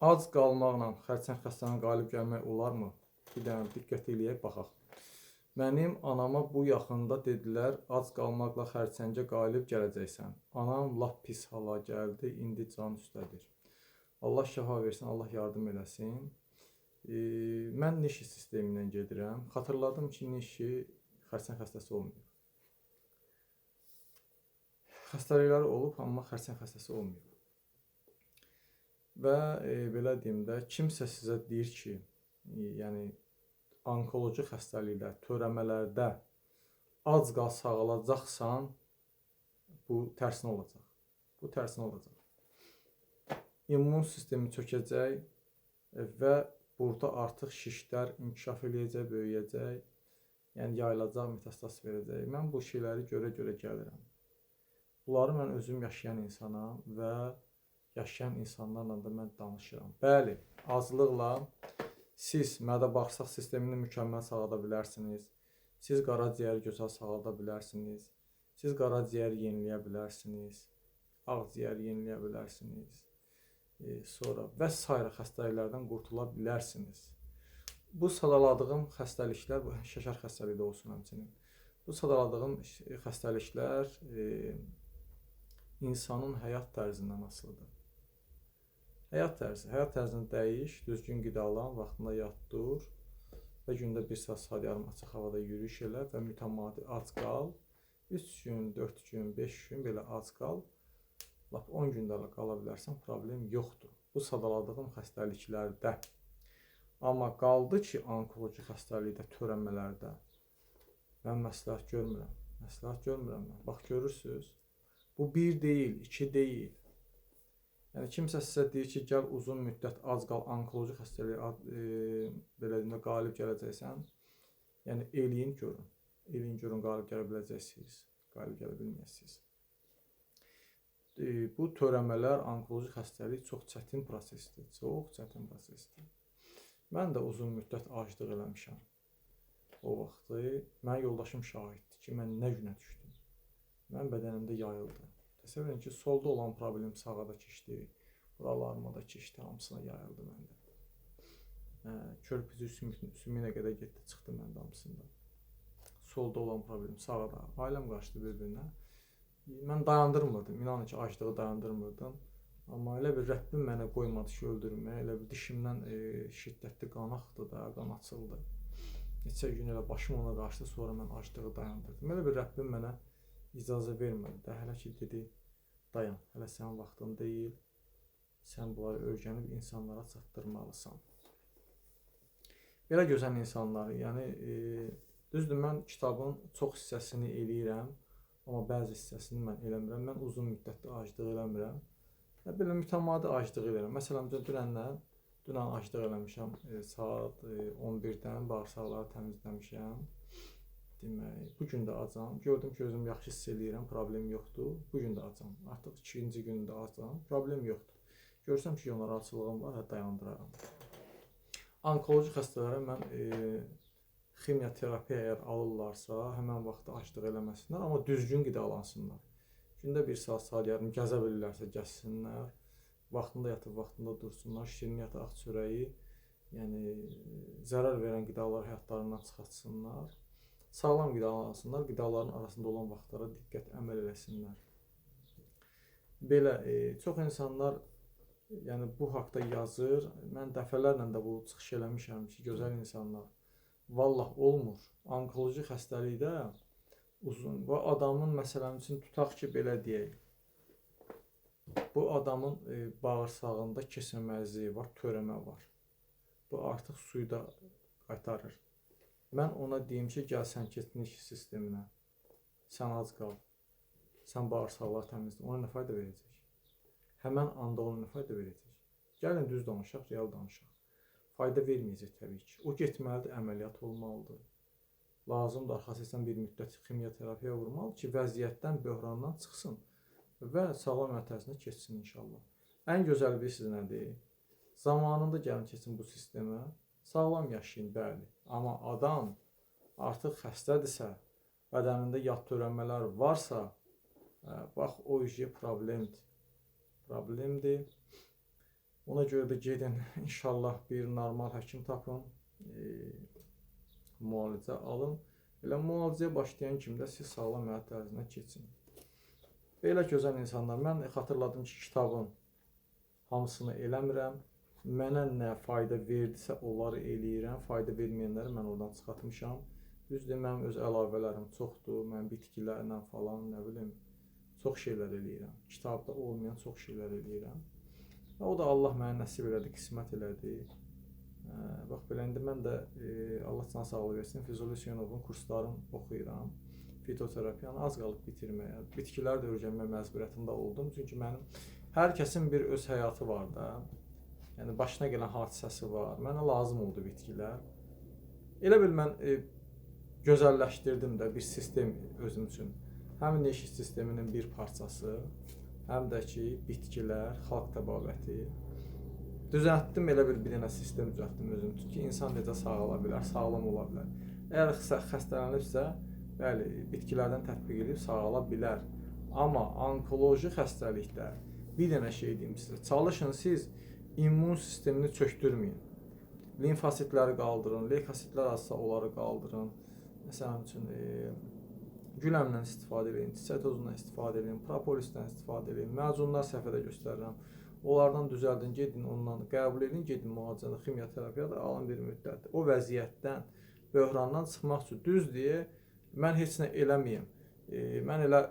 Ac qalmaqla xərçəng xəstəliyinə qalib gəlmək olarmı? Bir dənə diqqət eləyək, baxaq. Mənim anama bu yaxında dedilər, ac qalmaqla xərçəngə qalib gələcəksən. Anam lap pis hala gəldi, indi can üstədir. Allah şəfa versin, Allah yardım eləsin. Mən Nişi sistemindən gedirəm. Xatırladım ki, Nişi xərçəng xəstəsi olmayıb. Xəstəlikləri olub, amma xərçəng xəstəsi olmayıb. Və belə deyim də, kimsə sizə deyir ki, yəni onkoloji xəstəliklər, törəmələrdə ac qal sağalacaqsan, bu tərsinə olacaq. Bu tərsinə olacaq. İmmun sistemi çökəcək və burada artıq şişlər inkişaf eləyəcək, böyüyəcək, yəni yayılacaq, metastaz verəcək. Mən bu şeyləri görə-görə gəlirəm. Bunları mən özüm yaşayan insanam və yaşayan insanlarla da mən danışıram. Bəli, aclıqla siz mədə-bağırsaq sistemini mükəmməl sağlada bilərsiniz. Siz qaraciyəri gözəl sağlada bilərsiniz. Siz qaraciyəri yeniləyə bilərsiniz. Ağciyəri yeniləyə bilərsiniz. Sonra və sairə xəstəliklərdən qurtula bilərsiniz. Bu sadaladığım xəstəliklər, bu şəkər xəstəliyi də olsun həmçinin. Bu sadaladığım xəstəliklər insanın həyat tərzindən asılıdır. Həyat tərzini dəyiş, düzgün qidalan, vaxtında yat, dur və gündə 1 saat yarım açıq havada yürüyüş elə və mütəmadi ac qal. 3 gün, 4 gün, 5 gün belə ac qal. Lap 10 gündə qala bilərsən, problem yoxdur. Bu sadaladığım xəstəliklərdə. Amma qaldı ki, onkoloji xəstəlikdə, törəmələrdə mən məsləhət görmürəm. Məsləhət görmürəm mən. Bax, görürsünüz, bu 1 deyil, 2 deyil. Yəni kimsə sizə deyir ki, gəl uzun müddət ac qal, onkoloji xəstəliyə belə deyim də qalib gələcəksən. Yəni eləyin görün. Eləyin görün, qalib gələ biləcəksiniz, qalib gələ bilməyəsiniz. Bu törəmələr, onkoloji xəstəlik çox çətin prosesdir. Çox çətin prosesdir. Mən də uzun müddət aclıq eləmişəm. O vaxtı mənim yoldaşım şahiddir ki, mən nə günə düşdüm. Mənim bədənimdə yayıldı. Təsəvvür edin ki, solda olan problem sağa da keçdi, buralarıma da keçdi, hamısına yayıldı məndə. Körpücü sümüyünə qədər getdi, çıxdı məndə hamısında. Solda olan problem sağa da, ailəm qaçdı bir-birinə. Mən dayandırmırdım, inanın ki, aclığı dayandırmırdım. Amma elə bir Rəbbim mənə qoymadı ki, öldürməyə, elə bir dişimdən şiddətli qan axdı da, qan açıldı. Neçə gün elə başım ona qaçdı, sonra mən aclığı dayandırdım. Elə bir Rəbbim mənə icazə vermədi də, hələ ki dedi, dayan, hələ sənin vaxtın deyil, sən bunları öyrənib insanlara çatdırmalısan. Belə gözəl insanları, yəni düzdür, mən kitabın çox hissəsini eləyirəm, amma bəzi hissəsini mən eləmirəm, mən uzun müddətli aclıq eləmirəm, belə mütəmadi aclıq eləmirəm. Məsələn, dünən aclıq eləmişəm, saat 11-dən bağırsaqları təmizləmişəm. Demək, bugün də acam. Gördüm ki, özüm yaxşı hiss edirəm, problem yoxdur. Bugün də acam. Artıq 2-ci gündə acam, problem yoxdur. Görsəm ki, narahatçılığım var, dayandıraram. Onkoloji xəstələrə mən ximioterapiya əgər alırlarsa, həmən vaxtda aclıq eləməsinlər, amma düzgün qidalansınlar. Gündə 1 saat yarım gəzə bilirlərsə gəzsinlər, vaxtında yatıb, vaxtında dursunlar, şirniyyat, ağ çörəyi, yəni zərər verən qidaları həyatlarından çıxartsınlar. Sağlam qidalansınlar, qidaların arasında olan vaxtlara diqqət əməl eləsinlər. Belə, çox insanlar yəni, bu haqda yazır. Mən dəfələrlə də bu çıxış eləmişəm ki, gözəl insanlar, vallah olmur. Onkoloji xəstəlikdə uzun, bu adamın məsələn üçün tutaq ki, belə deyək, bu adamın bağırsağında keçməməzliyi var, törəmə var. Bu artıq suyu da qaytarır. Mən ona deyim ki, gəl sən keç Nişi sisteminə, sən ac qal, sən bağırsaqları təmizlə, ona nə fayda verəcək? Həmən anda ona nə fayda verəcək? Gəlin düz danışaq, real danışaq. Fayda verməyəcək təbii ki. O getməlidir, əməliyyat olmalıdır. Lazımdır, arxasından bir müddət ximioterapiya vurmalı ki, vəziyyətdən, böhrandan çıxsın və sağlam həyat tərzinə keçsin inşallah. Ən gözəl bilirsiniz nədir? Zamanında gəlin keçin bu sistemə, sağlam yaşayın, bəli. Amma adam artıq xəstədirsə, bədənində yad törəmələr varsa, bax o problemdir. Ona görə də gedin, inşallah bir normal həkim tapın, müalicə alın. Elə müalicəyə başlayan kimi də siz sağlam həyat tərzinə keçin. Belə gözəl insanlar, mən xatırladım ki, kitabın hamısını eləmirəm. Mənə nə fayda verdisə, onları eləyirəm. Fayda verməyənləri mən oradan çıxartmışam. Düzdür, mənim öz əlavələrim çoxdur. Mən bitkilərlə falan, nə bilim, çox şeylər eləyirəm. Kitabda olmayan çox şeylər eləyirəm. O da Allah mənə nəsib elədi, qismət elədi. Bax, belə indi mən də Allah can sağlığı versin, Füzuli Hüseynovun kurslarını oxuyuram. Fitoterapiyanı az qalıb bitirməyə. Bitkilər də öyrənmə məcburiyyətində oldum. Çünki mənim hər kəsin bir öz həyatı var da. Yəni başına gələn hadisəsi var. Mənə lazım oldu bitkilər. Elə bil mən gözəlləşdirdim də bir sistem özüm üçün. Həm neşik sisteminin bir parçası, həm də ki, bitkilər, xalq təbabəti. Düzəltdim, elə bir dənə sistem düzəltdim özüm üçün ki, insan necə sağala bilər, sağlam ola bilər. Əgər xəstələnibsə, bəli, bitkilərdən tətbiq edib sağala bilər. Amma onkoloji xəstəlikdə bir dənə şey deyim sizə, çalışın siz immun sistemini çöktürməyin. Limfositləri qaldırın, leykositlər azsa onları qaldırın. Məsələn üçün, güləmdən istifadə edin, çiçək tozundan istifadə edin, propolisdən istifadə edin, məcunlar səhifədə göstərirəm. Onlardan düzəldin, gedin, ondan qəbul edin, gedin müalicədə, ximioterapiyada alın bir müddət. O vəziyyətdən, böhrandan çıxmaq üçün düz deyə mən heç nə eləməyim. Mən elə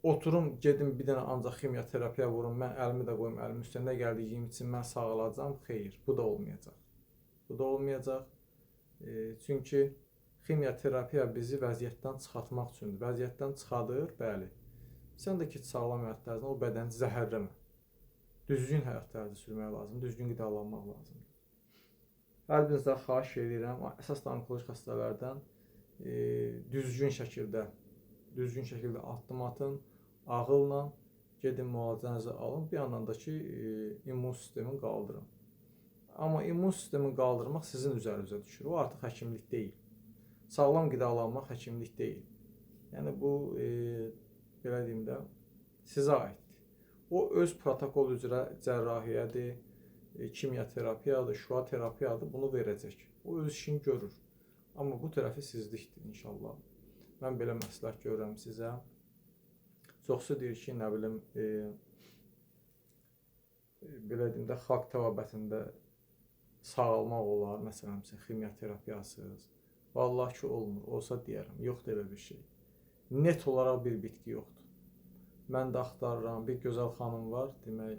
oturum, gedim bir dənə ancaq ximioterapiya vurum, mən əlimi də qoyum, əlimin üstündə gəldiyim üçün mən sağalacam. Xeyr, bu da olmayacaq. Bu da olmayacaq. Çünki ximioterapiya bizi vəziyyətdən çıxartmaq üçündür. Vəziyyətdən çıxadır, bəli. Sən də ki, sağlam həyat tərzinə o bədəni zəhərləmə. Düzgün həyat tərzi sürmək lazımdır, düzgün qidalanmaq lazımdır. Hər birinizdən xahiş edirəm, əsas da onkoloji xəstələrdən düzgün şəkildə addım atın, ağılla gedin müalicənizi alın, bir yandan da ki, immun sistemini qaldırın. Amma immun sistemini qaldırmaq sizin üzərinizə düşür, o artıq həkimlik deyil. Sağlam qidalanmaq həkimlik deyil. Yəni bu, belə deyim də, sizə aiddir. O öz protokol üzrə cərrahiyyədir, kimyoterapiyadır, şüa terapiyadır, bunu verəcək. O öz işini görür. Amma bu tərəfi sizlikdir inşallah. Mən belə məsləhət görürəm sizə. Çoxsu deyir ki, nə bilim, belə deyim də, xalq təbabətində sağalmaq olar, məsələn, ximioterapiyasız. Vallahi ki, olmur. Olsa deyərəm, yoxdur elə bir şey. Net olaraq bir bitki yoxdur. Mən də axtarıram, bir gözəl xanım var, demək,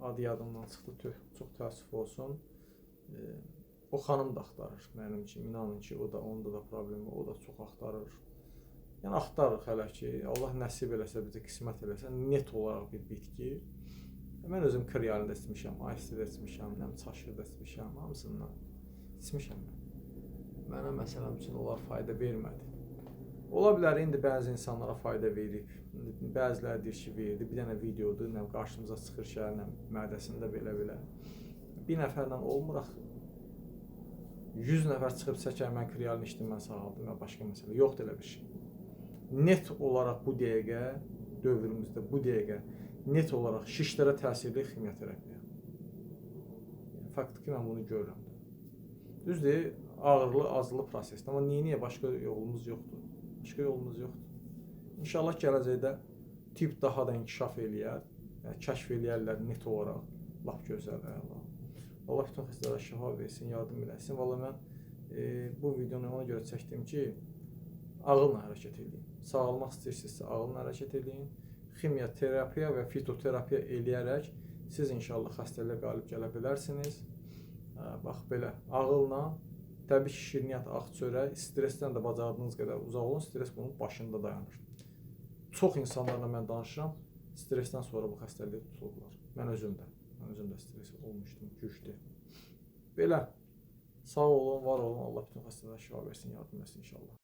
adı yadımdan çıxdı, çox təəssüf olsun. O xanım da axtarır mənim kimi, inanın ki, onda da problem var, o da çox axtarır. Yəni, axtarırıq hələ ki, Allah nəsib eləsə, bizə qismət eləsə, net olaraq bir bitki. Mən özüm krialini də içmişəm, aysi də içmişəm, çaşır da içmişəm, hamısından içmişəm mən. Mənə məsələn üçün onlar fayda vermədi. Ola bilər, indi bəzi insanlara fayda verib, bəziləri deyir ki, verdi, bir dənə videodur, qarşımıza çıxır ki, mədəsində belə-belə. Bir nəfərlə olmur axı. 100 nəfər çıxıb çəkər, mən krialini içdim, mən sağaldım, mən başqa məsələ. Yoxdur elə bir şey. Net olaraq bu dəqiqə, dövrümüzdə bu dəqiqə, net olaraq şişlərə təsirli ximioterapiya. Faktiki mən bunu görürəm. Düzdür, ağırlı, azlı prosesdir, amma niyə başqa yolumuz yoxdur? Başqa yolumuz yoxdur. İnşallah gələcəkdə tibb daha da inkişaf eləyər, kəşf eləyərlər net olaraq, lap gözəl, Allah bütün xəstələrə şifa versin, yardım eləsin. Valla mən bu videonu ona görə çəkdim ki, ağılla hərəkət edin. Sağalmaq istəyirsinizsə ağılla hərəkət edin. Ximioterapiya və fitoterapiya eləyərək siz inşallah xəstəliyə qalib gələ bilərsiniz. Bax belə, ağılla, təbii ki, şirniyyat, ağçörək, stressdən də bacardığınız qədər uzaq olun, stress bunun başında dayanır. Çox insanlarla mən danışıram, stressdən sonra bu xəstəliyə tutulurlar. Mən özüm də stress olmuşdum, gücdür. Belə, sağ olun, var olun, Allah bütün xəstələrə şifa versin, yardım etsin inşallah.